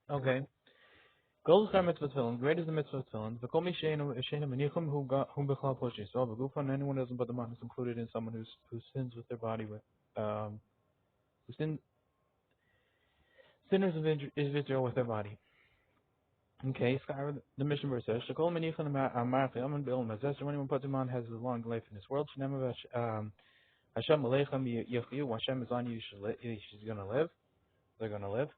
Okay. Gold is mitzvah tefillin. Great is the mitzvah tefillin. The kol mi sheinu menichum who bechlal poshis. So the gufan, anyone who doesn't put them on is included in someone who sins with their body with who sinners of Israel with their body. Okay, so the mission verse says, "Shekol menichum ma'arfi aman be'il mazes." When anyone puts him on has a long life in this world. Shnei Hashem aleichem yechyu. Hashem is on you. She's gonna live. They're gonna live.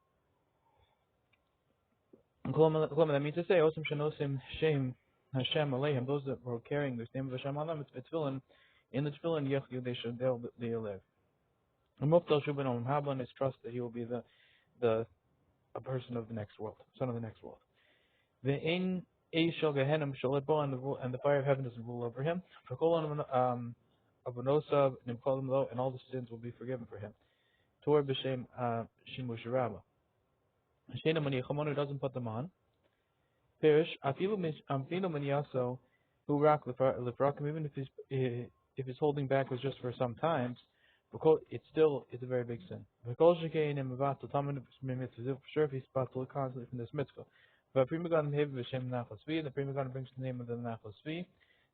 That means to say, Osam shenosim shem Hashem aleichem. Those that were carrying the name of Hashem on them, it's tefillin. In the tefillin yechyu, they'll live. Muftal shuban olam hablan is trust that he will be the a person of the next world, son of the next world. The in shel gehenim shel bo, and the fire of heaven doesn't rule over him. For kol avonosav nimkolim lo, and all the sins will be forgiven for him. Tor b'shem shimush rabba. Shena maniachamon, who doesn't put them on. Pirish afilu maniaso who rock lefrakim, even if his holding back was just for some times, it's a very big sin. For sure, if he's batal constantly from this mitzvah. But Prima God V'Shem Nachlas Vi, the Prima God brings the name of the Nachlas Vi.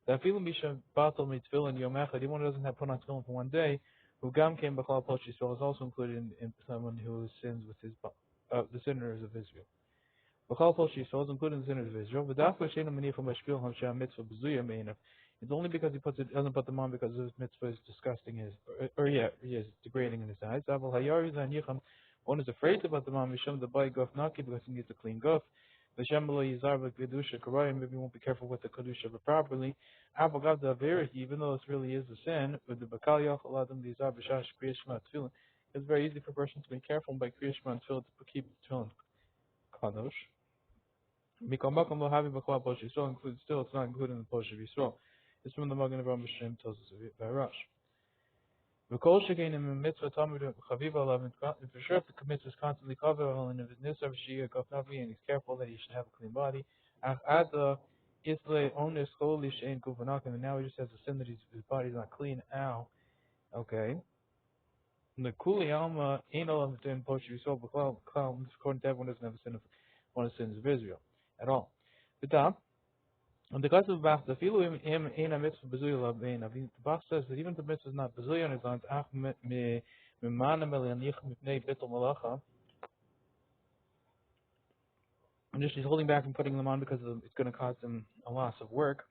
The Afilu Misha Batal Mitzvil Yom Echad, even one who doesn't have put on tefillin for one day, who Gam came B'Chal Posh Yisrael, is also included in someone who sins with the sinners of Israel. B'Chal Posh Yisrael is included in the sinners of Israel. V'Dafka Sheinu Menifam Mashpil Hamshem Mitzvah B'Zuya Meinav. It's only because he doesn't put them on because his mitzvah is disgusting he is degrading in his eyes. Aval Hayari Zan Yicham, one is afraid to put them on Mishum the Bay Guf Naki because he needs a clean guf. The Shembala Yizarva Kedusha Karayim, maybe he won't be careful with the Kedusha properly. Avagav the Avera, even though this really is a sin, with the Bakal Yachal Adam the Yizar B'Shash Kriya Shema Tefillin, it's very easy for a person to be careful by Kriya Shema Tefillin to keep Tefillin Kadosh. Mikol Makom Lo Havi B'Chol Posh Yisrael includes still, it's not included in the Posh of Yisrael. It's from the Magen of Ram Hashem tells us by Rash. V'kol shekein in mitzvah tamid chaviv alav, and for sure if the mitzvah is constantly covered, and if his nisar v'shiyah gafnavi, and he's careful that he should have a clean body. Ach ada islay onis choli shein kuvanakim, and now he just has a sin that his body's not clean. Ow. Okay. The kuli alma ain't all of the ten posh yisrael b'klal according to everyone doesn't have a sin of one of the sins of Israel at all. The top. And the cause of Bach, the filu him ain't a mitzvah bezuya labein. The Bach says that even if the mitzvah is not bezuya on his hands, ach me mana melianich mipnei bitul malacha. And just he's holding back from putting them on because it's going to cause him a loss of work.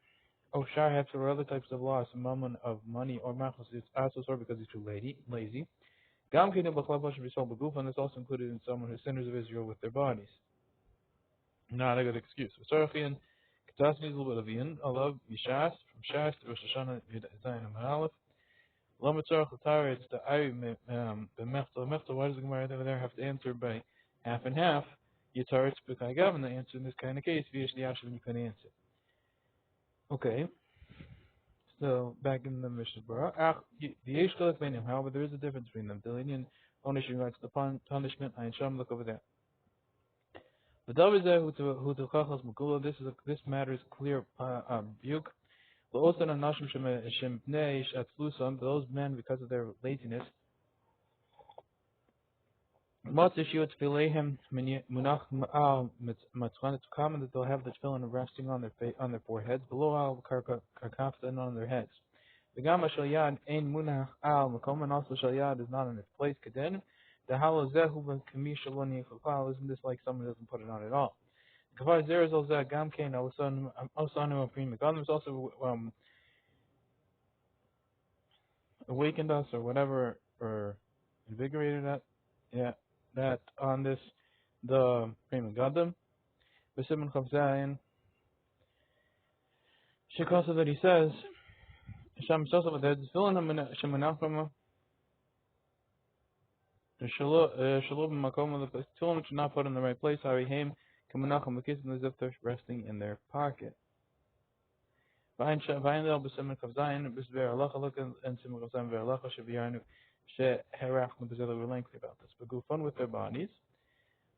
Oh, shar hefs or other types of loss, mammon of money or machos, it's also or because he's too lazy. Gam kinu b'chlavash b'sol b'guf, and it's also included in someone who's sinners of Israel with their bodies. Not a good excuse. Sarachian. Ketas needs a little bit of Ian. I love Yishas, from Shas to Rosh Hashanah, Zayin and Alef. Lamatzarach Latara, it's the Ari, B'mechtel. Why does the Gemara over there have to answer by half and half? Yitar, it's B'kaigav, and the answer in this kind of case, V'yesh Liashav, and you can answer. Okay. So, back in the Mishnah Berurah. V'yesh Chalek Beinim, however, there is a difference between them. The Indian ownership regards to the punishment, Ayin Sham, look over there. The this matter is clear rebuke. Those men, because of their laziness, it's common that they'll have the tefillin resting on their foreheads, below al karkafta, and on their heads. The gamma shalyad ein munach al makom, and also shalyad is not in its place. Kaden the halozehu kami shaloni chakal. Isn't this like someone who doesn't put it on at all? Kafar zeres al zeh gam kain also aprim. God has also awakened us or whatever, or invigorated us. Yeah, that on this the Prima Gadam. B'Simon Chavzayin. Shekasa that he says. Sham Sosa with the tefillin shemanachama. The shalom makom of the tefillin should not put in the right place. Harihim kamanacham l'kisim as if they're resting in their pocket. Vayin el b'Simon Chavzayin b'Sver Alacha, look and Simon Chavzayin v'Alacha shebiyarnu sheherach l'b'Zela. We're lengthy about this, but go fun with their bodies.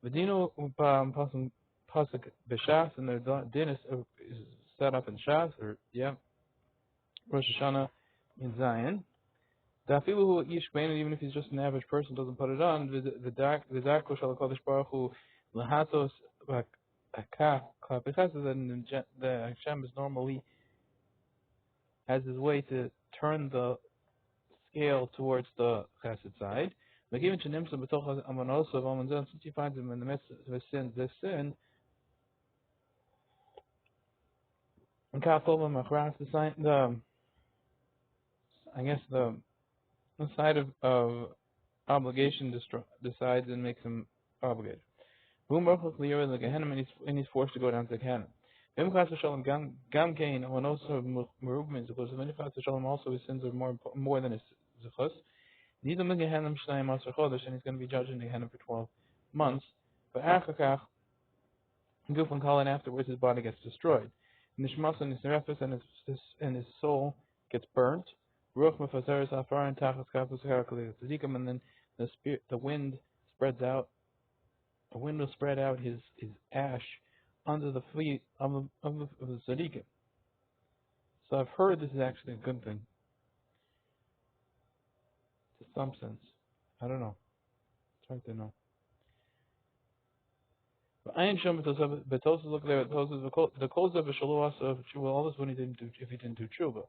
V'dino pasuk b'Shas, and their din is set up in Shas, or Rosh Hashanah in Zion. Dafilu ish, even if he's just an average person, doesn't put it on. The Darko shall Kodesh Baruch Hu Lahatos Akach because the Hashem is normally has his way to turn the scale towards the chesed side. But even Shenimsa b'toch amanosav amanzon, since he finds him in the midst of his sin, this sin, and Kachol Machraf, the sign, the side of obligation decides and makes him obligated. Boom Baruch Liyah the Gehenna, and he's forced to go down to Gehenna. Vim Chas V'Shalom Gam Kain Amanosav Merubim Zechus. And then Chas V'Shalom also his sins are more than his Zechus. Nidam the Gehenna Shnayim Asar Chodesh, and he's going to be judged in Gehenna for 12 months. But Achakach Guf and Kal, and afterwards his body gets destroyed. Nishmas and his nefesh and his soul gets burnt. Ruach Mefazeres Afar and Tachas Kapus Harakali Tzadikim, and then the wind spreads out. The wind will spread out his ash under the feet of the tzaddikim. So I've heard this is actually a good thing, to some sense. I don't know. It's hard to know. But I ain't sure. But Tosus look there. The close of Shaluas of Tshuva. All this when he didn't do if he didn't do Tshuva.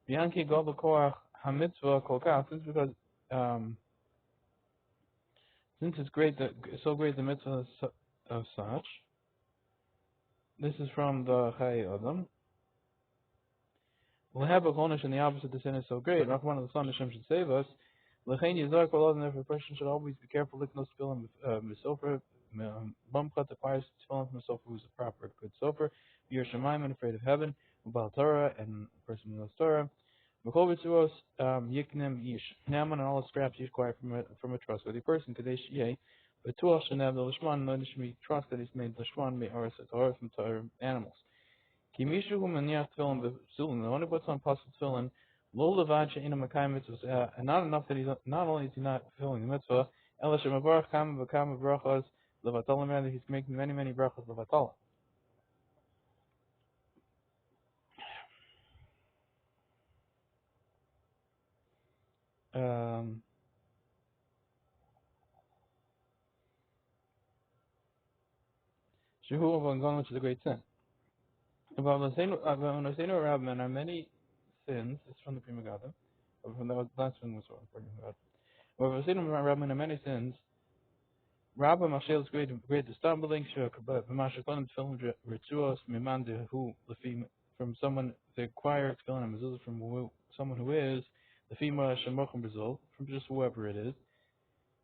Bianchi Gobel Koach Hamitzvah Kolkach. This is because since it's great that so great the mitzvah of such. This is from the Chai Adam. We'll have a Chonish, and the opposite, the sin is so great. Rahman of the Son Hashem should save us. Lechein Yizar Kol Adam, therefore a person should always be careful. Lick no tefillin misofer. Bumchat acquires tefillin from a sofer who's a proper good sofer. Yer Shemaim, and afraid of heaven. Ubal Torah, and a person who knows Torah. B'chol B'tzuos Yiknem Yish. Naaman and all the scraps you acquire from a trustworthy person. Kadesh Yeh. But Tuach Shenev the Lishman, no one should trust that he's made Lishman Me'aras Torah from Torah animals. Kimishu hu maniach tefillin b'psulin. The one who puts on pasuk tefillin, lo levad she'ina makayim mitzvahs, and not enough that not only is he not fulfilling the mitzvah, ela shemavarach kama v'kama brachas levatalim, rather he's making many brachas levatalim. Shehu avangon, which is a great sin. About Nosenu Rabban are many sins. It's from the Prima Gata. From the last one was from the Prima Gata. About Nosenu Rabban are many sins. Rabba Mashel is great the stumbling. But Mashakonim film Ritzuos Mimande who from someone they acquire tefillin and mezuzah from someone who is the female Shemochim Brazil from just whoever it is,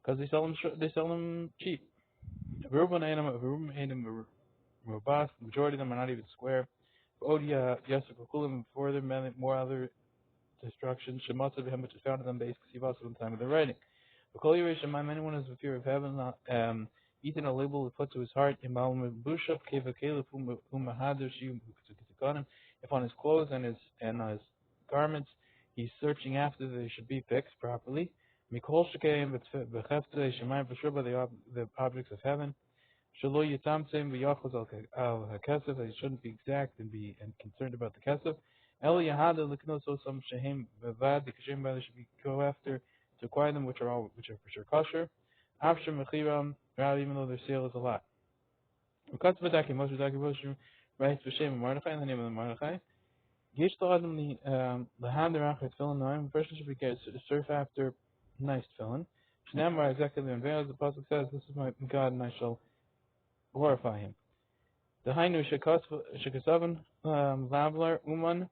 because they sell them cheap. Veruban Einam robust. The majority of them are not even square. Odia Yasukulim before them more other destruction. Shemasa Behem, which is found in them base Ksivasa in the time of the writing. Anyone who has a fear of heaven, eaten a label put to his heart. If on his clothes and his garments he's searching after they should be fixed properly. For sure by the objects of heaven. Shalo Yatamsim v'yachos al hakesef, that he shouldn't be exact and concerned about the kesef. El Yahada l'knoso some shehem v'vad, the kashem brother should go after to acquire them, which are for sure kosher. After mechiram, rather even though their sale is a lot. Ukatz v'daki Moshe Daki Moshe writes v'shem Mordechai in the name of the Mordechai. Gish l'adam l'han derachar tefillin noim. A person should be careful to surf after nice tefillin. Shnamar exactly the unveil, the pasuk says, "This is my God, and I shall glorify him." The Hainu Shekasavan Lavlar Uman.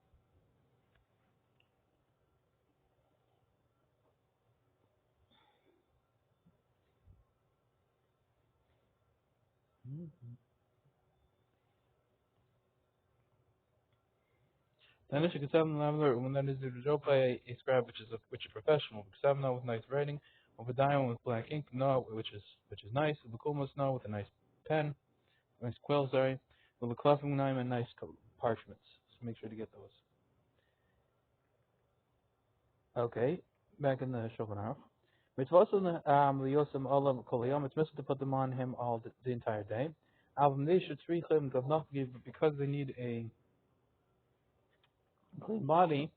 The Hainu Shekasavan Lavlar Uman, that is the result by a scribe which is professional. Ksavna with nice writing, over diamond with black ink, no, which is nice. The Kulmos no with a nice pen. Nice quill, sorry, with a clothing knife and nice parchments. So make sure to get those. Okay, back in the Shulchan Aruch. Mitzvah liyosem olav kol hayom. It's mitzvah to put them on him all the entire day. Alvim they should tzrichim does not give because they need a clean body.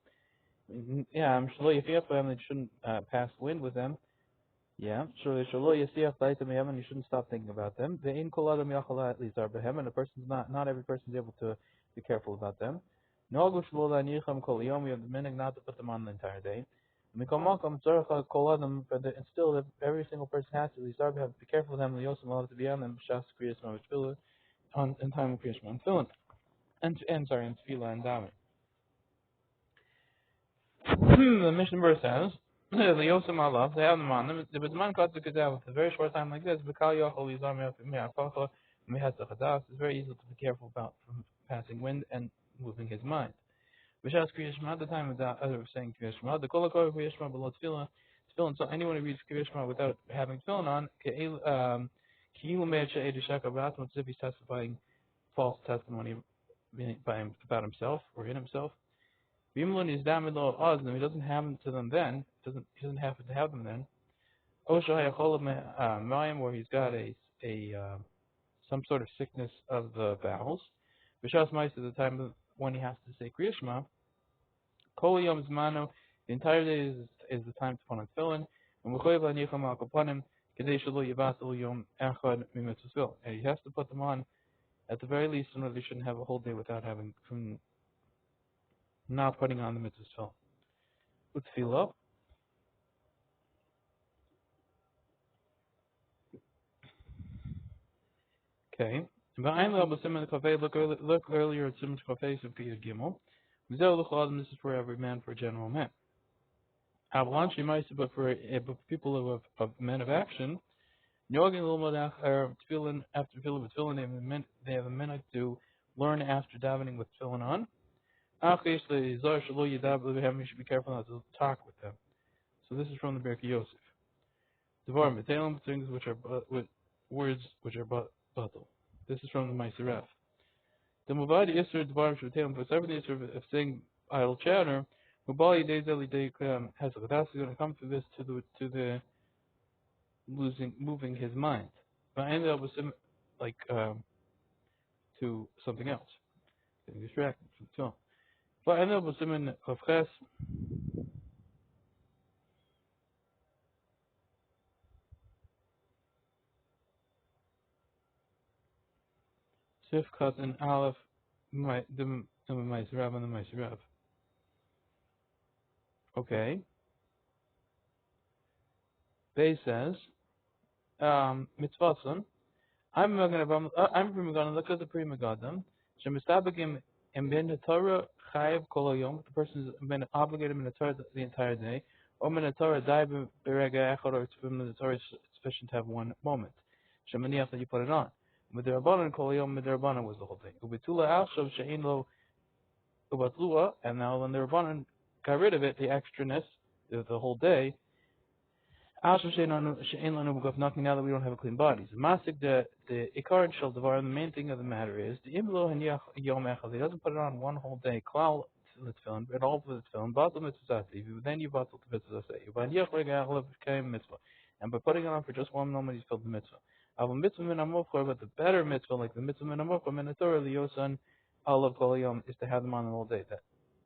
Yeah, I'm sure if you have them, they shouldn't pass wind with them. Yeah, sure. You shouldn't stop thinking about them. The in kol adam yachal at least are behem, and a person's not every person is able to be careful about them. No gushlola nicham kol yom. We have the minhag not to put them on the entire day. Mikol malkam tzarich kol adam, and still every single person has to at least be careful of them. Liyosem love to be on them. B'shas kriyas ma'avitfilah on in time of kriyas ma'avitfilah and sorry, in tefillah and daven. The Mishnah verse says, the Yosem Alav, they have them on them. The B'zman Katsu Kedav, with a very short time like this, B'kal Yochel Yizar Me'afacha Me'hatzach Hadas, it's very easy to be careful about from passing wind and moving his mind. B'shas Kriya Shema, at the time of saying Kriya Shema, the Kol HaKol Kriya Shema below Tefillah, so anyone who reads Kriya Shema without having tefillin on, Ki'ilu Me'ed She'ed Shaka B'atzma, as if he's testifying false testimony about himself or in himself. Bimlun is damilo ozdem. He doesn't have them to them then. He doesn't have to have them then. Mayim, where he's got a some sort of sickness of the bowels. B'shas Ma'is at the time when he has to say Kriya Shema. Kol Yom Zmano. The entire day is the time to put on tefillin. And V'choyev Lanicham Al Kapanim Kedei Shelo Yivatel Yom Echad Mimitzvah. And he has to put them on at the very least in order he shouldn't have a whole day without having from not putting on the mitzvah. Let's feel up. Okay. Look earlier at Simon Kafei of Piyad Gimel. This is for every man, for a general man. But for people of men of action, after tefillin with tefillin, they have a minute to learn after davening with tefillin on. You should be careful not to talk with them. So this is from the Berkei Yosef. Devarim, things which are with words which are batal. This is from the Ma'aser. The Muvadi Isser Devarim Shvitelim, for every Isser of saying idle chatter, Mubali Dezeli Day has a that's going to come to this to the moving his mind. But I ended up with like to something else, getting distracted from the tone. But I ended up with Simon of Ches. Sifkat and alef, the Ma'aser and the Ma'aser. Okay. Bay says, mitzvason. I'm going to look at the Pri Megadim. Shemistabagim and ben Torah chayiv kol hayom. The person has been obligated in the Torah the entire day. Or in the Torah dai berega echad, or it's in the Torah sufficient to have one moment. Shemaniach that you put it on. Midrabanan kol hayom, midrabanan was the whole thing. Ubetula alshav she'in lo ubatlua, and now when the Rabbanan got rid of it, the extraness, the whole day. Now that we don't have a clean body. Masik, the Ikar Shel Devar, the main thing of the matter is the Imlo Haniach Yom Echad. He doesn't put it on one whole day. Klal Litzfilm, but all of Litzfilm. Batal Mitzvah. Then you batal the Mitzvah. And by putting it on for just one moment, he's filled the Mitzvah. Av Mitzvah Min Amokor, but the better Mitzvah, like the Mitzvah Min Amokor, Minatorah Liyosan Alav Kol Yom, is to have them on the whole day.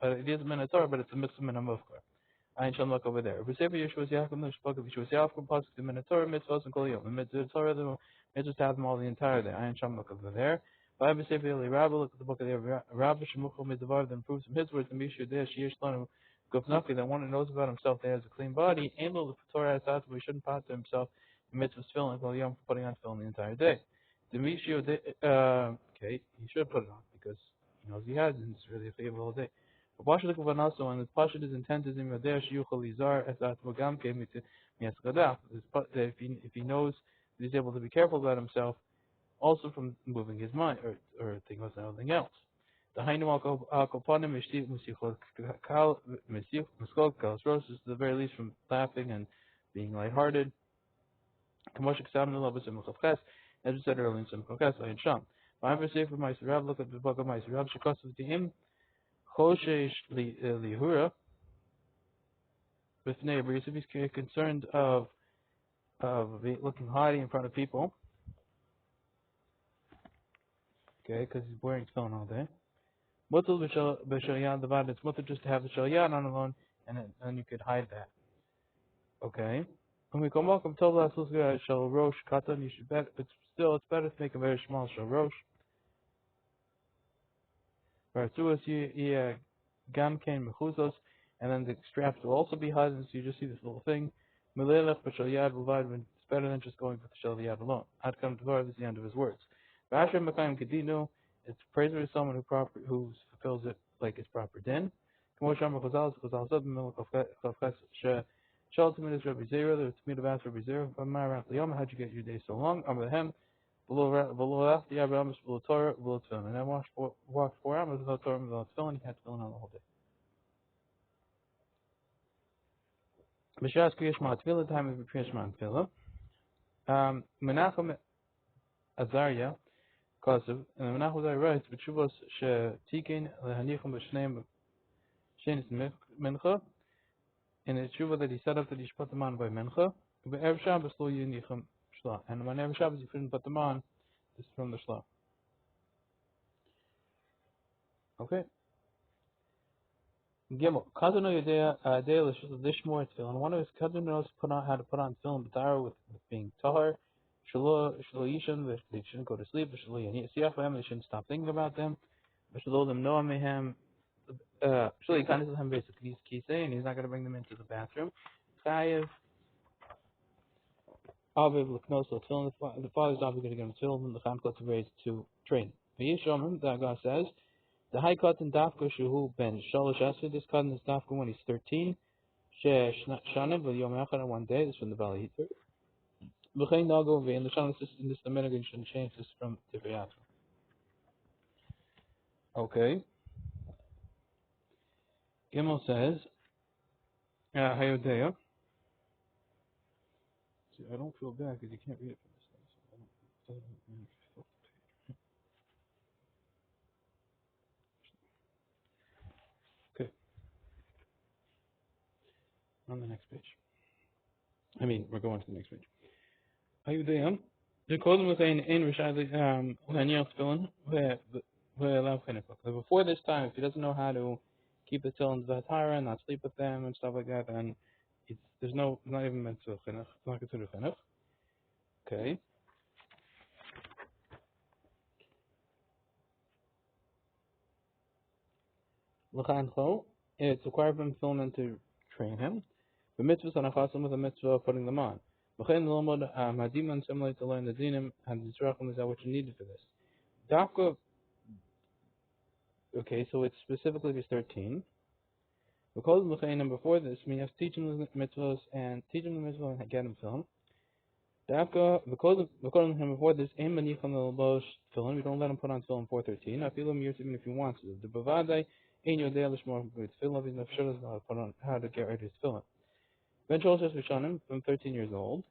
But it is Minatorah, but it's a Mitzvah Min Amokor. Ein shall look over there. If we say for Yeshua Yaakov, the Shpok of Yeshua Yaakov, pasuk the Minotaur mitzvahs and kol yom. The Torah, the mitzvahs have them all the entire day. Ein shall look over there. If we say for Eli Rabbi, look at the book of the Rabbi Shemuchel Midvar, that improves from his words. The Mishnah there, Sheish Lanu Gufnafi, that one who knows about himself, that has a clean body. Ain't the Torah has that, but he shouldn't pass to himself the mitzvahs filling kol yom for putting on filling the entire day. The Mishnah, okay, he should put it on because he knows he has, and it's really a favor all day. And the Pashat is intended in Yodeh Shiyuchal Izar as Atmagam came to Miyaskadaf. If he knows that he's able to be careful about himself, also from moving his mind or thinking about something else. The Hainu Alkopanim Mishti Musichol Miskol Kalsros is the very least from laughing and being lighthearted. Kamoshik Sam Nulabas and Mukhafkas, as we said earlier in some Mukhafkas, I Sham. I'm going to say for my Rav, look at the book of my Rav, Shekosov to him. Choshesh lihura with neighbors, if he's concerned of looking haughty in front of people, okay, because he's wearing tefillin all day. Mutal b'shalyan devad. It's mutal just to have the shalyan on alone, and you could hide that. Okay. When we come back, I'm told last shall rosh katan. You should bet, but still, it's better to make a very small shall rosh. Right, so as you gam kain mechuzos, and then the straps will also be hidden, so you just see this little thing. Melelech b'shal yad v'vayd, it's better than just going for the shal yad alone. Ad kam dvar, this is the end of his words. V'asher mekayim kedinu, it's praiseworthy someone who fulfills it like its proper din. K'mo sham b'chazal said b'milch chavches shal t'midas Rabbi Zera, the t'mid of asked Rabbi Zera, v'mar rach l'yom, how'd you get your day so long? Amar lehem, below the Abraham below Torah, below tefillin. And I walked 4 hours without Torah, without tefillin. He had tefillin on the whole day. B'shas kriyash ma'atefillah, time of kriyash ma'atefillah. Menachem Azariah, Kosev, and Menachem Azariah writes, B'tshuvos she'tikin lehanichim b'shneim shenis mincha, in the tshuva that he set up that he should put them on by mincha. B'erev Shabbos lo yinichem shla, and on Erev Shabbos you couldn't put them on. This is from the shla. Okay. Gimel. Cousin of Yudea, Dale Lishmor tefillin. One of his cousin knows how to put on tefillin b'tahar with being tahar. Shalo Yishan, they shouldn't go to sleep. Shalo Yisiyach them, they shouldn't stop thinking about them. Shalo them Noah Mehem. Shalo Yikanis Hem basically he's saying he's not going to bring them into the bathroom. Chayev Aviv L'knos L'tefillin. The father's obligated to get him tefillin. The Chankot to raise to train. V'yishomim, that God says. The high cotton dafka shuhu ben shalosh esrei. This cotton is dafka when he's 13. She shanim v'yom echad on one day. This is from the Bali Hitler. V'chein nago v'in the shanim. This is the minhag. You shouldn't change this from Tivriyat. Okay. Gimel says, Hayodea. See, I don't feel bad because you can't read it from this thing. Okay. On the next page. I mean, we're going to the next page. Hayodea. The code was in Rishad Laniel Tefillin. Before this time, if he doesn't know how to keep the tefillin Vatara and not sleep with them and stuff like that, then there's not even meant to chinuch. It's not considered chinuch. Okay. It's required from tefillin to train him. The mitzvahs on achasim with a mitzvah of putting them on. Hadiman, similar to learn the dinim and the tzrachim is that what you needed for this. Dafka. Okay, so it's specifically if he's 13. Because before this, we have to teach him the mitzvahs and get him film. Dafka, because him before this, we don't let him put on film 413. I feel him years even if he wants to. The bavadai ain't your day lishmor with film. He's not sure how to get rid of his film. Ben Sholosh Vishanim from 13 years old.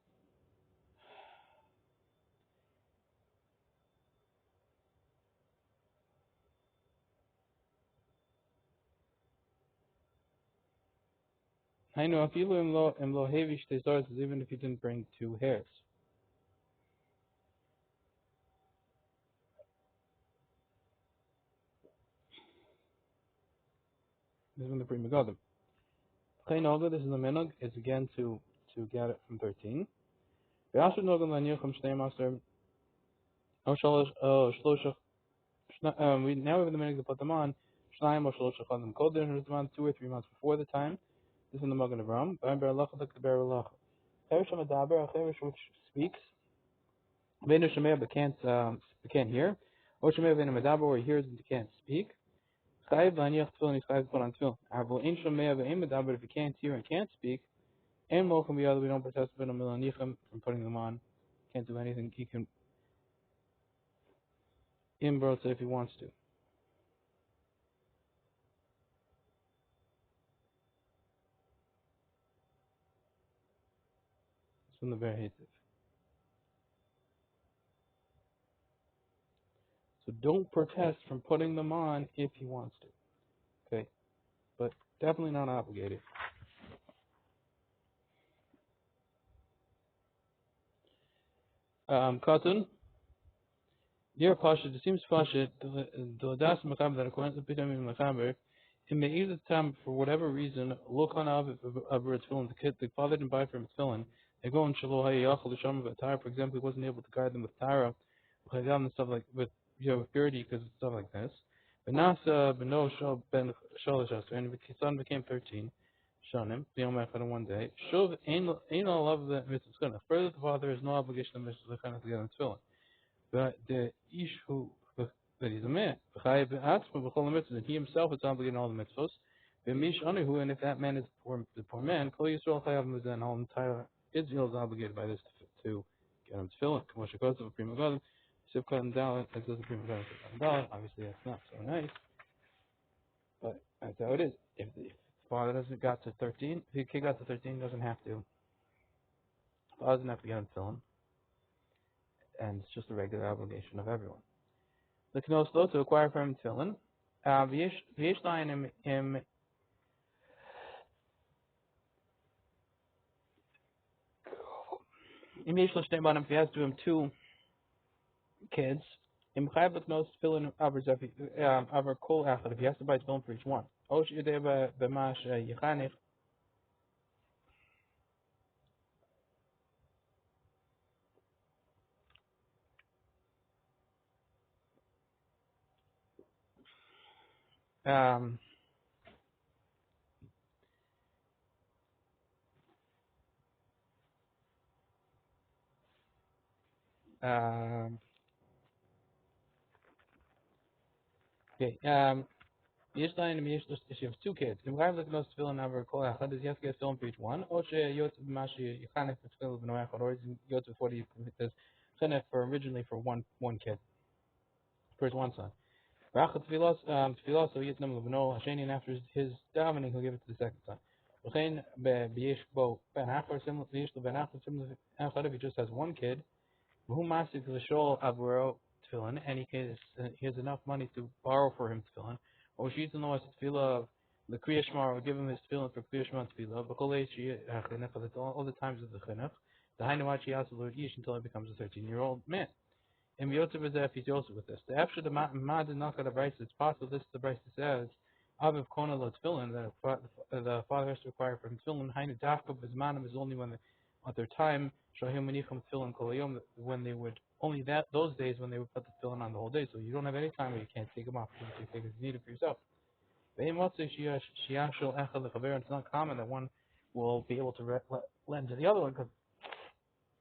I know even if he didn't bring 2 hairs. This is from the Pri Megadim. This is the minhag. It's again to get it from 13. Now we have the minhag to put them on. 2 or 3 months before the time. This is in the Magen Avraham. Which speaks. But can't hear. Or he hears and can't speak. But if he can't hear and can't speak, we don't protest from putting them on. Can't do anything. He can inbroth if he wants to. It's from the very Hativ. So don't protest from putting them on if he wants to. Okay? But definitely not obligated. Katan. Dear Pasha, it seems Pasha, the Das Machaber that according to Pitam Machaber, it may either time for whatever reason, look on of tefillin, the father didn't buy for him tefillin, Egon Shalo Hayachal Shama Tara, for example, he wasn't able to guard them with Tara, and stuff like with with purity because stuff like this. But Nasa Beno Shal Ben Shalashas, and his son became 13. Shanim, Yom Echad one day. Shuv ain't all of the mitzvah. Further, the father has no obligation of mitzvah to get on tefillin. But the ish who that he's a man, and he himself is obligated on all the mitzvahs. V'mish anihu, and if that man is the poor man, Kol Yisrael chayav mizan, all entire Israel is obligated by this to get him tefillin. K'moshe kosav a prima gadim, sivkat and dalet, as does a prima gadim sivkat and dalet. Obviously, that's not so nice, but that's how it is. If the father doesn't got to 13, if the kid got to 13, doesn't have to. The father doesn't have to get him tefillin, and it's just a regular obligation of everyone. The knoslo to acquire from him tefillin. V'yesh layin im yesh lo shnei banim, if he has to him 2 kids, im chayav l'knos tefillin aver kol echad, if he has to buy tefillin for each one. Osh yedei b'mash yechanich, um, okay, yesh layin im yesh lo, if you have 2 kids, im chayav l'knos tefillin aver kol echad, does he have to get tefillin for each one? Osh yotz b'mash yechanich tefillin b'no echad, or is yotz 40, because chenech for originally for one kid, for his one son. Rachat tefillah, so yitnam lebno hasheni, and after his davening, he'll give it to the second son. V'chein b'yesh bo ben achar similar b'yesh ben achar similar achar, if he just has one kid, who masik l'shol avro tefillin, and he has enough money to borrow for him tefillin, or she's in the tefillah of the kriya shema, or give him his tefillin for kriya shema tefillah, b'kolei chinech, all the times of the chinech, the hainu yasel ish until he becomes a 13-year-old man. And Yotzev is if he's Yosef with this. The after the Mad and Naka the Bryce, it's possible this the Bryce says, Aviv Kona lo tefillin, that the father has to require from tefillin, Hainu Dafka Bizmanim is only when at their time, Shahim Manicham tefillin Kolayom, when they would, only those days when they would put the tefillin on the whole day, so you don't have any time where you can't take them off, because you take it needed for yourself. It's not common that one will be able to lend to the other one, because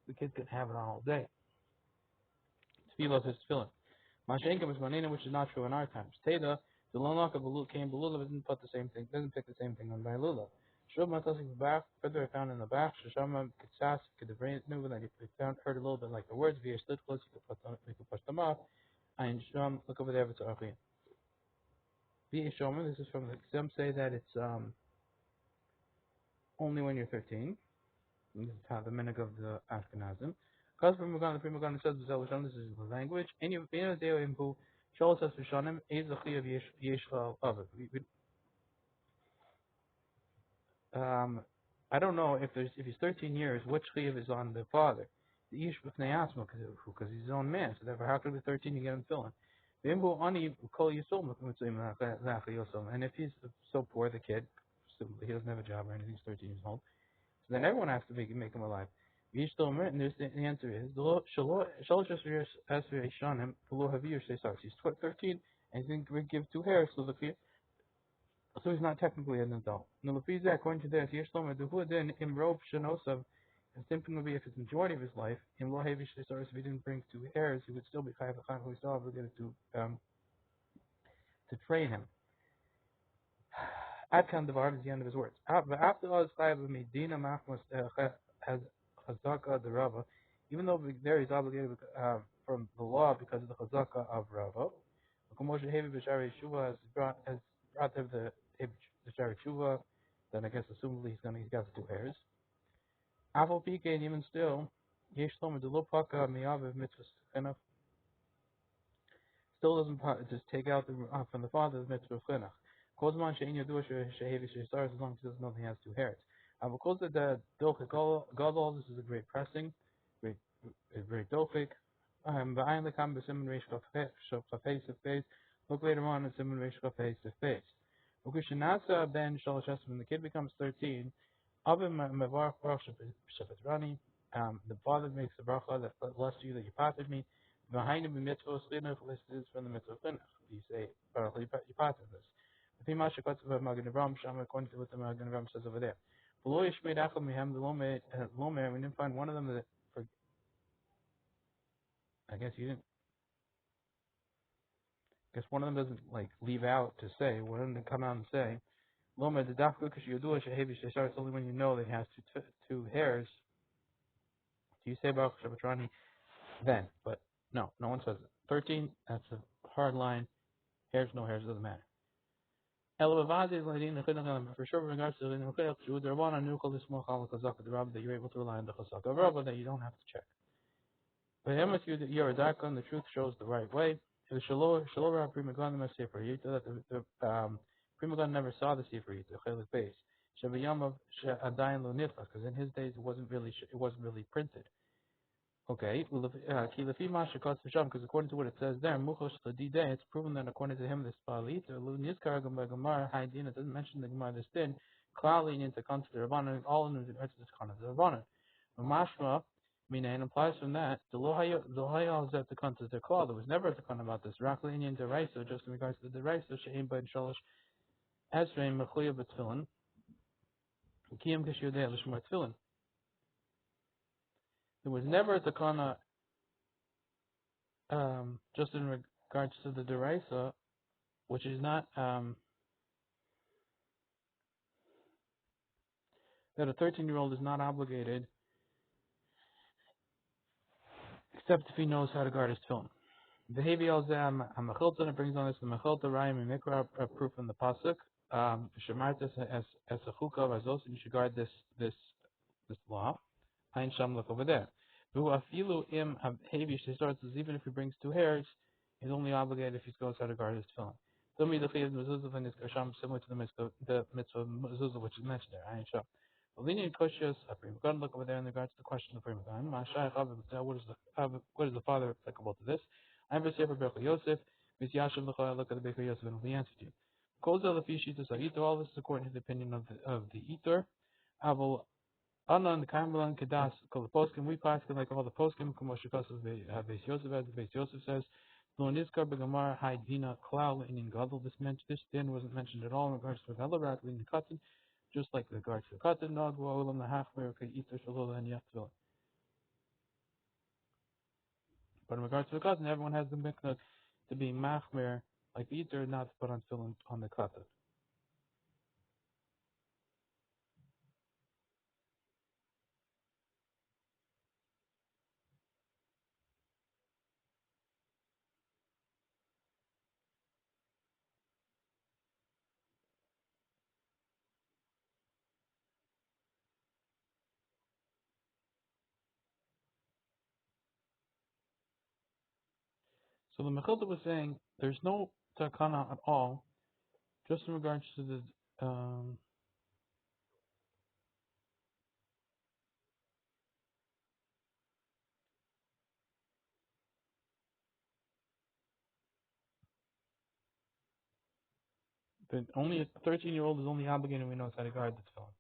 the kid can have it on all day. Tefillah is tefillin. Mashenka is manina, which is not true in our times. Teda, the lonaka came belula doesn't put the same thing, doesn't pick the same thing on by lula. Shub matasik back, further I found in the back, Shashama Kitsas, Kidavrain, new that you heard a little bit like the words via slit close, you could push them off. And Shum, look over there, it's Archin. Via Shoma, this is from some say that it's only when you're 13. This is how the minig of the Ashkenazim. Because the Prima Gun says this is the language. And you know they who shows us Rishonim is the Chiyav Yeshla of it. I don't know if he's 13 years, which Chiyav is on the father. The Ish B'fnei Asma, because he's his own man. So therefore, how could it be 13 you get him filling? And if he's so poor, the kid, he doesn't have a job or anything, he's 13 years old. So then everyone has to make him alive. And the answer is he's 13 and he can give 2 hairs, so he's not technically an adult. Now, according to this, then in robe shanosav, the same thing would be if it's the majority of his life. In lo hevish if he didn't bring 2 hairs, he would still be chayav l'chaim, who still obligated to train him. Adkan Devar is the end of his words. After all, Medina Machmas has Chazaka the Rava, even though there he's obligated from the law because of the Chazaka of Rava. Moshe Hevi B'Shari Shuva has brought there the B'Shari Shuva, then I guess assumably he's got the 2 hairs. Afal Pike, and even still, Yesh Shlomo the Lopaka Miyav Mitzvah Chenach still doesn't just take out from the father the Mitzvah Chenach. Kozman she'in yadu she'hevi she'star, as long as he doesn't know he has 2 hairs. Because of the dochik gadol, this is a great pressing, great dochik. V'ayin lekam b'simen reish chafei face. Look later on in simen reish chafei face. Ukishinasa ben shalosh esrim, when the kid becomes 13, avim mevarach baruch shepetrani, the father makes the bracha that bless you that you pated me. Behind him, mitzvah chinuch. This is from the mitzvah chinuch. You say you pated this. The Pimash Kotzav Magen Avraham Shama, according to what the Magen Avraham says over there. Below Yishmei Achal Mihem, the Lomer, we didn't find one of them that, I guess you didn't. I guess one of them doesn't like leave out to say. One of them come out and say, Lomer the Dafka Kashiyodua Shehevish. They start only when you know that he has two hairs. Do you say Baruch Shabbatrani then? But no one says it. 13. That's a hard line. Hairs, no hairs, doesn't matter. For sure, in regards to the Rabbanan, that you're able to rely on the Chazaka of Rabba, that you don't have to check. But you're a dark on the truth shows the right way. The Shlomo Prima Gun Sefer Yita, that the Prima Gun never saw the Sefer Yita, the Chelik base. Shabbayamav Adayin Lo Nitlas, because in his days it wasn't really printed. Okay, because according to what it says there, it's proven that according to him, this Palit, it doesn't mention the Gemara this din, clearly into concept of Rabbanan, all in the concept of Rabbanan. Mashma, meaning it implies from that, the Lohayal is at the concept of Klal. There was never a con about this. Rakli in Deraiso, just in regards to the Deraiso, She'im Bad Shalosh, Esrein, Mechuya B'Tfilin, Kiyam Kashiyodei Lishma Tfilin. There was never a takana just in regards to the deraisa, which is not that a 13-year-old is not obligated except if he knows how to guard his tefillin. The Heviel Mechilta, it brings on this the Mechilta Rayim and Mikra proof in the pasuk. Shemartis as a chukah vazos, and you should guard this law. Ein Sham, look over there. Afilu im Hevish, he starts as even if he brings two hairs, he's only obligated if he goes out to guard his tefillin. Tell me the chiyuv mezuzah and his kasham similar to the mitzvah mezuzah which is mentioned there. Ein Sham. The lenient koshiyos, we're going to look over there in regards to the question of the prima gun. What is the father applicable to this? I'm Sefer Bercha Yosef. Miss Yashem l'chol look at the Bercha Yosef and we answer to you. Kozel lefishita sa'itor. All this is according to the opinion of the eater. Avol Anan Karmelan Kedas Kol Poskim. We pass like all the Poskim. Kamoshikos Beis Yosef, as the Beis Yosef says. Lo nizkar begamar haydina klal in gadol. This din wasn't mentioned at all in regards to gadol rak in the cotton, just like the regards to cotton nog olam the hachmer eater shalol and yatzvil. But in regards to the cotton, everyone has the mikna to be machmer like the eater, not to put on fill on the cotton. So the Mechilta was saying there's no takana at all, just in regards to the only a 13-year-old is only obligated when he knows how to guard the tefillin.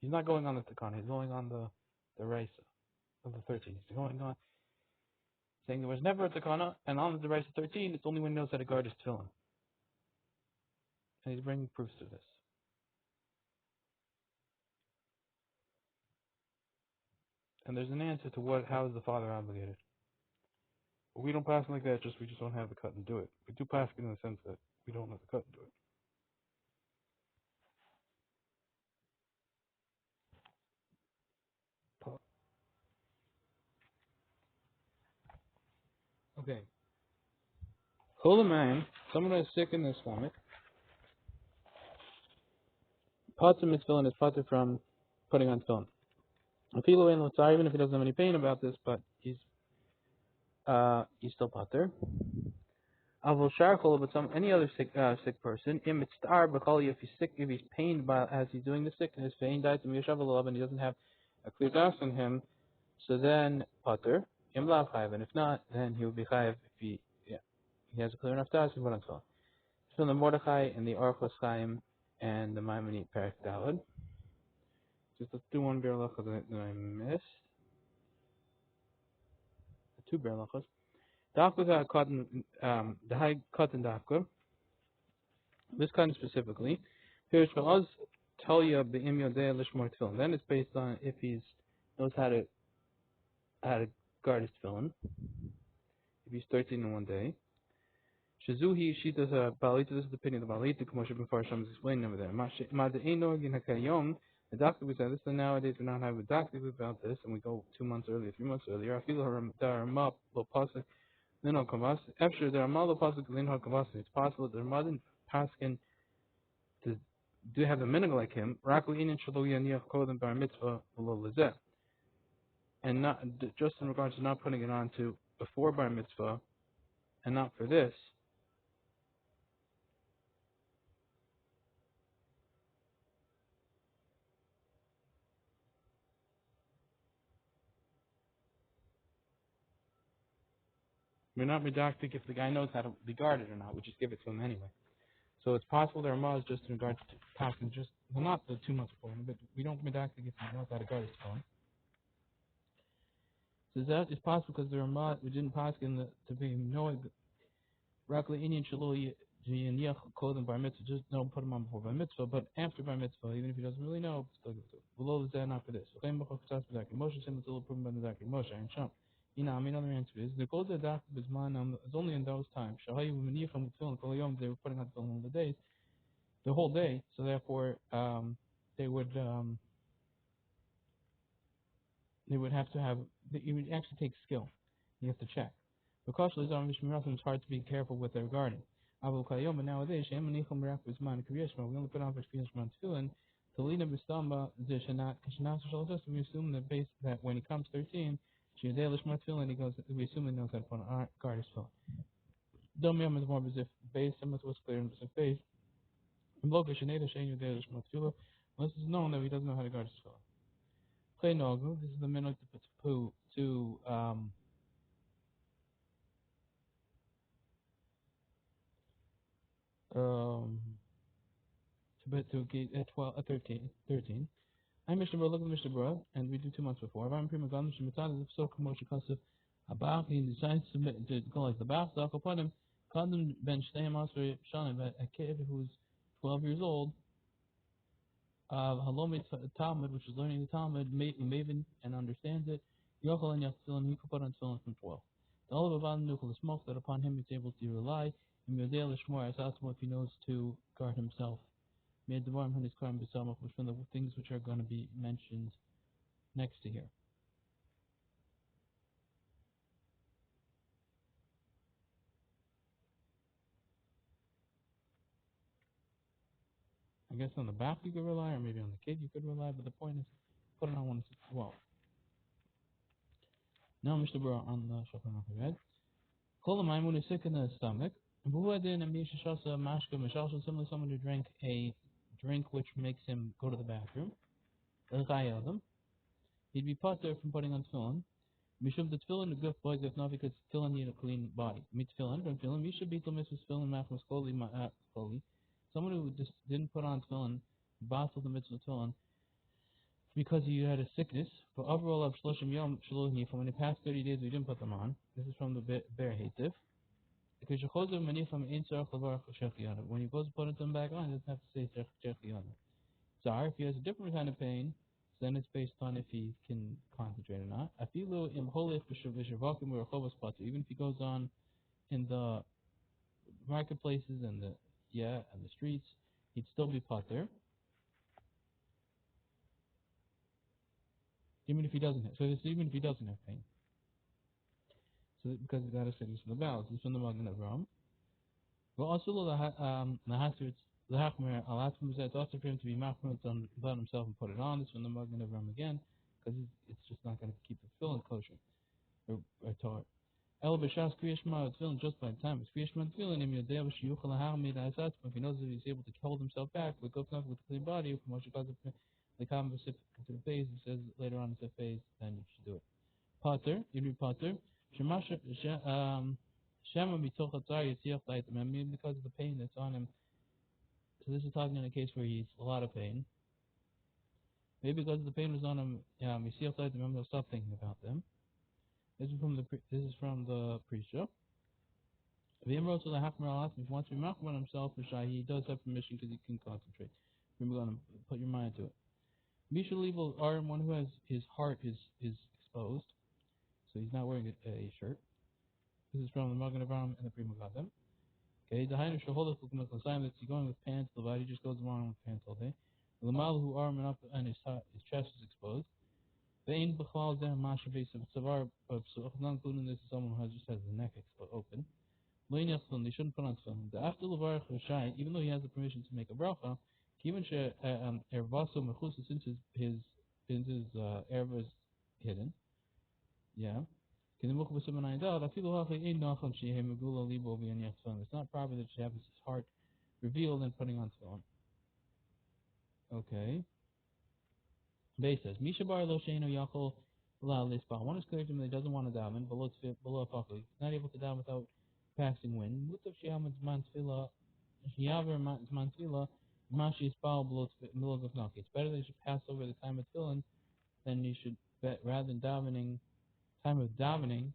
He's not going on the takana, he's going on the raisa of the 13. He's going on saying there was never a takana, and on the raisa 13, it's only when he knows how to guard his tefillin. And he's bringing proofs to this. And there's an answer to how is the father obligated. But we don't pass like that, we just don't have the cut and do it. We do pass in the sense that we don't have the cut and do it. Okay. Cholamayim, someone who is sick in their stomach, pots him his tefillin is potter from putting on tefillin. Even if he doesn't have any pain about this, but he's still potter. Avol sharchol, but any other sick person, if he's sick, if he's pained as he's doing the sickness, and he doesn't have a clear gas on him, so then potter. And if not, then he will be chayiv if he has a clear enough gas and put on tefillin. So the Mordechai and the Orchos Chaim and the Maimonides Perek Daled. Just let's do one berura that I missed. Two berurachas. Dafka the high cotton dafka. This kind specifically. Here's for us. Tell you the imyodei lishmor tefillin. Then it's based on if he knows how to guard his tefillin. If he's 13 in one day. Shazuhi shita balita. This is the opinion of the balita. Commercial before Hashem is explaining over there. Ma'deino ginakayom. The doctor we said this. And nowadays we don't have a doctor about this, and we go 2 months earlier, 3 months earlier. I feel darama lo pasuk linhal kavas. After darama lo pasuk linhal kavas, it's possible that the mother paskin to do have a minhag like him. Rakli inin shalo yaniach kodem bar mitzvah below lezeh, and not just in regards to not putting it on to before bar mitzvah, and not for this. We're not medactic if the guy knows how to be guarded or not. We just give it to him anyway. So it's possible there are just in regards to passing, just well, not the 2 months before, but we don't medactic if he knows how to guard his phone. So that is possible because there are we didn't pass in to be knowing Rakli Indian Shaloi Yach Kodim bar mitzvah, just don't put him on before bar mitzvah, but after bar mitzvah, even if he doesn't really know, still give it to him. Below the not for this. Moshe sent the proven by the Zaki. Moshe and Sham. Another answer is the gold that is mine is only in those times. Shahayu Manifam Tfilin Kolayom, they were putting on Tfilin on the days, the whole day, so therefore they would have to have it would actually take skill. You have to check. Because it's hard to be careful with their guarding. But nowadays, we only put on for tefillin. Talina b'stamba zishanat kashanat shalosh. We assume that when he comes 13, he goes. We assume he knows how to put on guard his tefillin. Domiyam is more as if base. Some was clear in the base. Unless it's known that he doesn't know how to guard his tefillin. This is the minute to get at 13. I'm Mishna Bro, look at Mishna Bro, and we do 2 months before. If I'm prima gone, Mishna Matada, if so, Kamosha Kasif, about he decides to go like the bath, so I'll put him, Kandam Ben Shtayim Asri Shalim, a kid who's 12 years old, Halomi Talmud, which is learning the Talmud, Maven, and understands it, Yochel and Yachzil, and he could put on Tefillin from 12. The olive of Adam Nuchel, the smoke that upon him is able to rely, and Yodel Ishmor, as Asmo, if he knows to guard himself. Made the warm his crime besama, which one of the things which are going to be mentioned next to here. I guess on the back you could rely, or maybe on the kid you could rely, but the point is, put it on one as well. Now, Mr. Bro, on the Shulchan Aruch, Kol Maimun is sick in the stomach. Similarly, someone who drank a drink which makes him go to the bathroom. He'd be potter from putting on tefillin. Mishum the tefillin, the good boys, if not because tefillin need a clean body. Meet tefillin, from tefillin, Misha beat the mitzvah tefillin, machmas koli. Someone who just didn't put on tefillin, battled the mitzvah tefillin, because he had a sickness. For overall of shloshim yom shalohi, from when he passed 30 days, we didn't put them on. This is from the Bear Hativ. Because Shechozer mani from ein tzarach levarach shechiyana. When he goes to put them back on, he doesn't have to say shechiyana. Sorry, if he has a different kind of pain, then it's based on if he can concentrate or not. Afilu im holif b'shavakim u'rechovos pater. Even if he goes on in the marketplaces and the streets, he'd still be pater. Even if he doesn't have, even if he doesn't have pain. So because he's got to say this from the balance, it's from the Magen Avraham. But also the Hachmer, I'll ask him, it's also for him to be machmer on let himself and put it on. This from the Magen Avraham again, because it's just not going to keep the tefillin kosher or taught. El b'shas kriyashma tefillin just by the time it's kriyashma tefillin im yodei v'shiyuchal ha'amid ha'asatz. If he knows that he's able to hold himself back with a clean body, the common to the phase, it says later on it's a phase, then you should do it. Potter, you read Potter. Shema mitoch atzar yitziach laitem. I mean, because of the pain that's on him. So this is talking in a case where he's a lot of pain. Maybe because the pain was on him, you see outside the member, stop thinking about them. This is from the pre-show. If he wrote to the Hakmar al if he wants to be machmir on himself for shy, he does have permission because he can concentrate. We're going to put your mind to it. Misha Level are one who has his heart is exposed, so he's not wearing a shirt. This is from the Magen Avraham and the Pri Megadim. Okay, the Hainu Shaholas looking at the sign that he's going with pants, the body just goes around with pants all day. The Mal who arm and up and his chest is exposed. The Ain Bechal Zeh Masha base of Savar, but not including this is someone who just has the neck open. They shouldn't put on tefillin. The after levarach rishai, even though he has the permission to make a bracha, even ervaso mechusa, since his erva is hidden, yeah. It's not proper that she has his heart revealed and putting on tefillin. Okay. Base says, Misha bar lo sheino yachol la lispa. One is clear to him that he doesn't want to daven, below fakul. He's not able to daven without passing wind. Mutav sheyamad zman tefillah, sheyaver zman tefillah, mashi yispal below gafnaki. It's better that you should pass over the time of tefillin than you should, rather than davening, time of davening,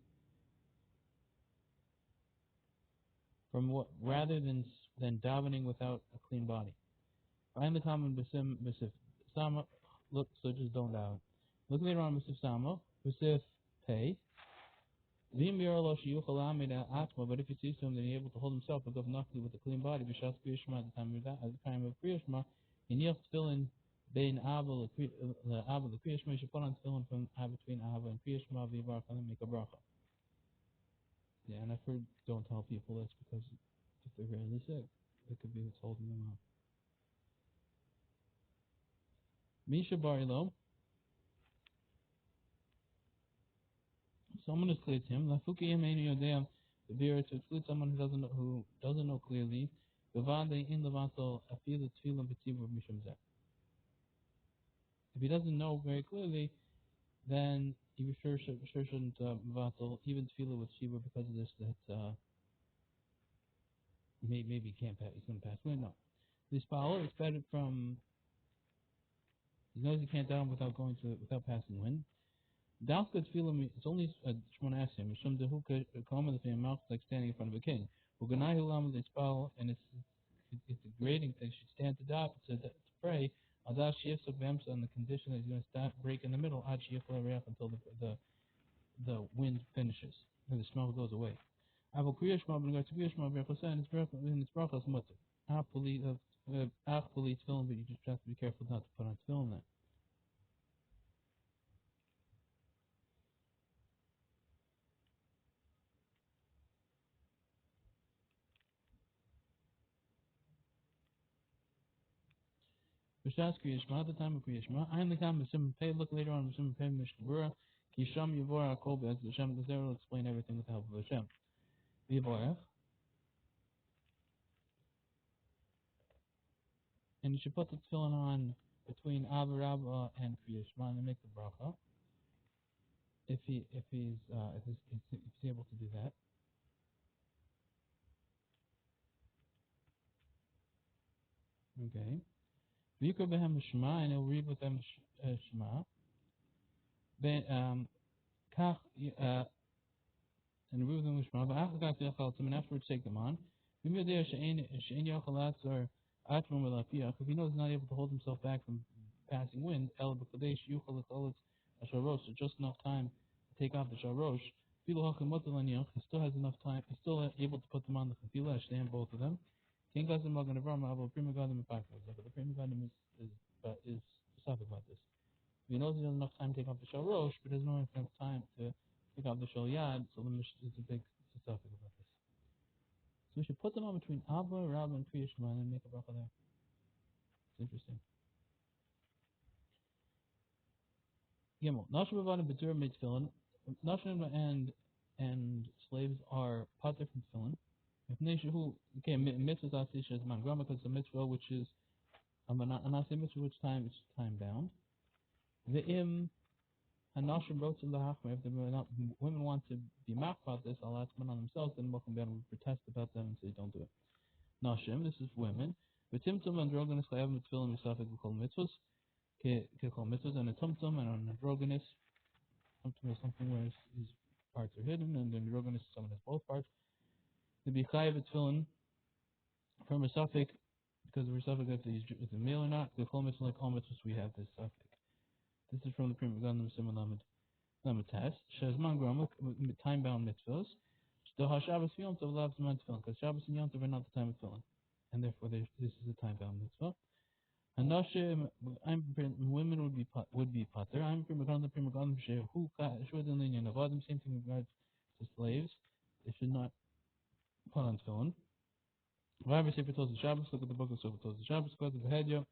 from what, rather than davening without a clean body. Find the common besim sama. Look, so just don't daven. Look later on, Besif Samo, Besif Pei. But if he sees to him that he's able to hold himself and go knuckly with a clean body, Bishas Kriyashma at the time of Kriyashma, he needs tefillin bein Abel the Kriyashma. He should put on tefillin from between Abel and Kriyashma, Vivar, and make a bracha. Yeah, and I've heard don't tell people this because if they're really sick, it could be what's holding them up. Misha Barilo. Someone is clear to him. The berura to exclude someone who doesn't know clearly. If he doesn't know very clearly, then he sure shouldn't even tefillah with shiva because of this. That maybe he can't pass. He's going to pass. Wait, no. This power is better from. He knows he can't down without passing wind. Dafka tefillah, it's only Shlomo asked him, Mishum dehuka kama the famous mouth like standing in front of a king. Uganai hulam they spell, and it's degrading thing. Should stand to pray. Adas shifts of bemsa on the condition that he's going to start break in the middle. Ad until the wind finishes and the smell goes away. Avo kriyash ma ben got kriyash ma berachos and it's brachos mutter. Achpuli tefillin, but you just have to be careful not to put on tefillin then. B'shas Kriyashma, at the time of Kriyashma, I am the time of Simon Pei. Look later on Simon Pei Mishna Berura. Kisham Yavor Akol Be'ez Hashem, because there will explain everything with the help of Hashem. V'Yavorech, and you should put the tefillin on between Avarabba and Kriyashma and make the bracha. If he's able to do that. Okay. V'Yikra Behem Shema, and he'll read with them Shema. Kach and remove them with Shema, but afterwards take them on. If he knows he's not able to hold himself back from passing wind, so just enough time to take off the sharosh, he still has enough time, he's still able to put them on the chafila, stand both of them. King Gazim Magen Avraham, the Pri Megadim and Pakos, but the Pri Megadim is specific about this. If he knows he doesn't have enough time to take off the sharosh, but there's no enough time to take off the shal yad, so it's a big specific about this. So we should put them on between Abba, Rabba, and Kriyashma and then make a bracha there. It's interesting. Gimel. Nashim Bavana Berura made tefillin. Nashim and slaves are pater from tefillin. If Neshahu, okay, mitzvah asisha is man grama because it's a mitzvah which is anase mitzvah which time is time bound. The im Hanashim wrote to the Hachma, if the women want to be mocked about this, I'll ask them on themselves, then Mokum Ben will protest about them and say don't do it. Nashim, this is women. But Timtum and Drogan is Chayav Mitzvah and Misafik B'Kol Mitzvahs. kechol mitzvahs, and a tumtum and an androgynous. Tumtum is something where his parts are hidden, and the androgynous is someone has both parts. To be chayiv tefillin from a suffix, because we're suffix if it's a male or not. Kechol mitzvah, like all mitzvahs, we have this suffix. This is from the Prima Gundam Simon Lamed Test. Shazman Gromuk, time bound mitzvahs. The Shabbos Yom Tov loves man tefillin, because Shabbos and Yom Tov are not the time of tefillin, and therefore this is a time bound mitzvah. Hanashim, women would be pater. I'm Prima Gundam who shouldn't lean in Avadim. Same thing in regards to slaves. They should not put on tefillin. Rabbi Sefer Tos Shabbos. Look at the book of Sefer Tos Shabbos. Go to the Hedya.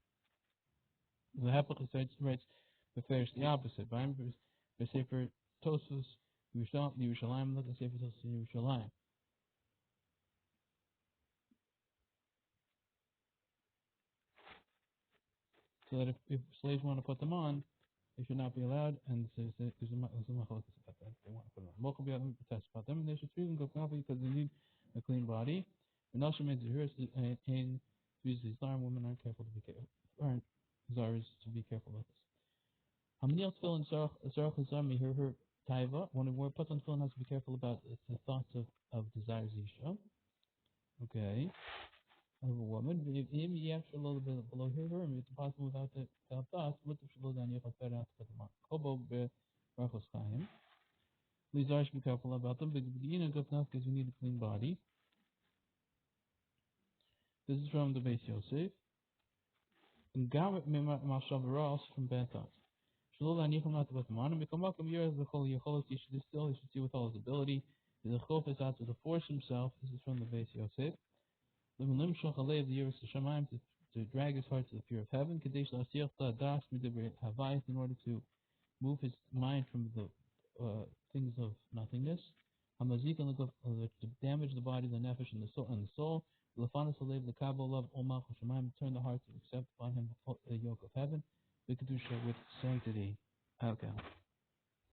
The Hapach writes the opposite. By Sefer Tosus Yerushalayim, let the Sefer Tosus Yerushalayim. So that if slaves want to put them on, they should not be allowed, and there's a machlokes about that. They want to put them on. Mochel b'yadam protest about them, and they should treat them because they need a clean body. And also made the and these women aren't careful to be careful. Aren't czars to be careful about this. Hamnil tefillin sarach hazami her taiva. When we're put on tefillin, has to be careful about the thoughts of desires isha. Okay, of a woman. Even you have a little bit below her, it's possible without thoughts. What the shlo dan yechot better not to put them on. Kobo be rachos chaim. These are should be careful about them. But you know, good enough because you need a clean body. This is from the Beis Yosef. And Gamet Mashavara also from bad thoughts. Shlomo and Yichum not to put them on. And Mikamakam Yeres the Chol Yecholos, he should see with all his ability. The Chof is out to force himself. This is from the Beis Yosef. Lim Shoch Alev the Yeres Shamayim to drag his heart to the fear of heaven. Kadesh Lasiach Das Midaber Havayis in order to move his mind from the things of nothingness. Hamazik to damage the body, the nefesh, and the soul. Lafanas Alev the Kabbalah love Omach Shamayim turn the heart to accept upon him the yoke of heaven. With sanctity. Okay.